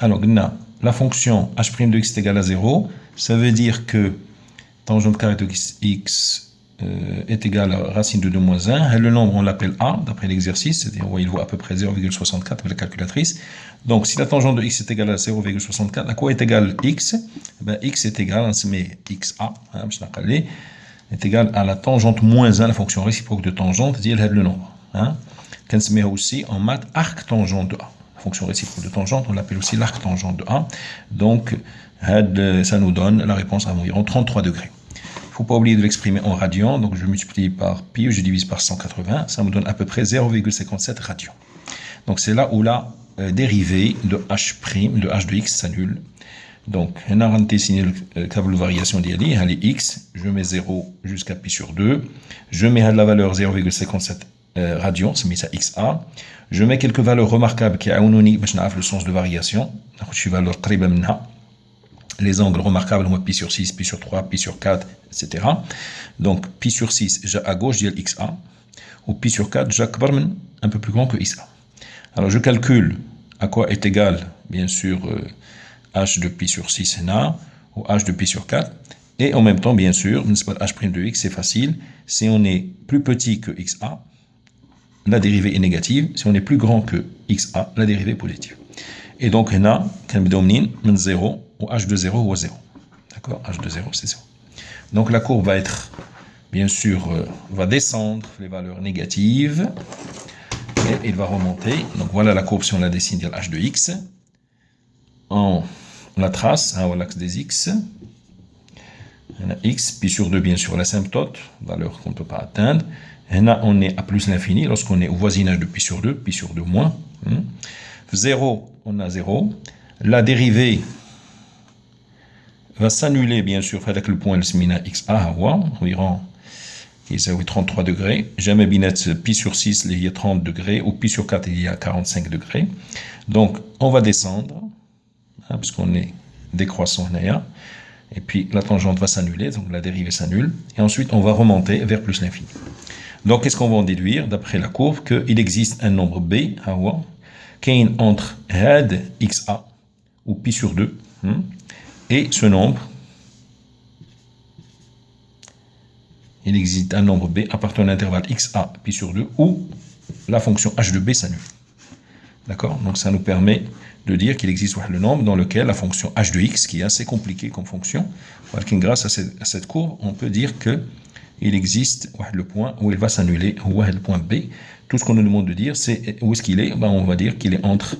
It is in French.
Alors, la fonction h' de x est égale à 0, ça veut dire que tangente carré de x est égal à racine de 2 moins 1. Le nombre, on l'appelle a, d'après l'exercice, c'est-à-dire il vaut à peu près 0,64 avec la calculatrice. Donc, si la tangente de x est égale à 0,64, à quoi est égal x? X est égal, on se met xa, est égal à la tangente moins 1, la fonction réciproque de tangente, c'est-à-dire le nombre. Qu'on se met aussi en maths arc tangente de a. La fonction réciproque de tangente, on l'appelle aussi l'arc tangente de a. Donc, ça nous donne la réponse à environ 33 degrés. Il ne faut pas oublier de l'exprimer en radians, donc je multiplie par pi, je divise par 180, ça me donne à peu près 0,57 radians. Donc c'est là où la dérivée de h', de h de x s'annule. Donc, on a dessiné le tableau de variation d'IALI, elle est x, je mets 0 jusqu'à pi sur 2, je mets la valeur 0,57 radians, c'est mis ça xa, je mets quelques valeurs remarquables qui ont le sens de variation, les angles remarquables, pi sur 6, pi sur 3, pi sur 4, etc. Donc, pi sur 6, j'ai à gauche, j'ai xa, ou pi sur 4, j'ai un peu plus grand que xa. Alors, je calcule à quoi est égal, bien sûr, h de pi sur 6 na, ou h de pi sur 4, et en même temps, bien sûr, h' de x, c'est facile, si on est plus petit que xa, la dérivée est négative, si on est plus grand que xa, la dérivée est positive. Et donc, on a, 0, ou h de 0 ou 0. D'accord? H de 0, c'est 0. Donc, la courbe va être, bien sûr, va descendre les valeurs négatives, et il va remonter. Donc, voilà la courbe si on la dessine, h de x. On la trace, on l'axe des x. On a x, pi sur 2, bien sûr, l'asymptote, valeur qu'on ne peut pas atteindre. Et là, on est à plus l'infini lorsqu'on est au voisinage de pi sur 2 moins. 0, on a 0. La dérivée va s'annuler, bien sûr, avec le point le xa, environ 33 degrés. Jamais binette pi sur 6, il y a 30 degrés, ou pi sur 4, il y a 45 degrés. Donc, on va descendre, puisqu'on est décroissant là. Et puis, la tangente va s'annuler, donc la dérivée s'annule. Et ensuite, on va remonter vers plus l'infini. Donc, qu'est-ce qu'on va en déduire, d'après la courbe, qu'il existe un nombre b, qui est entre had xa, ou pi sur 2, et ce nombre, il existe un nombre b appartenant à l'intervalle xa, pi sur 2, où la fonction h de b s'annule. D'accord? Donc, ça nous permet de dire qu'il existe le nombre dans lequel la fonction h de x, qui est assez compliquée comme fonction, grâce à cette courbe, on peut dire qu'il existe le point où il va s'annuler, le point b. Tout ce qu'on nous demande de dire, c'est où est-ce qu'il est? On va dire qu'il est entre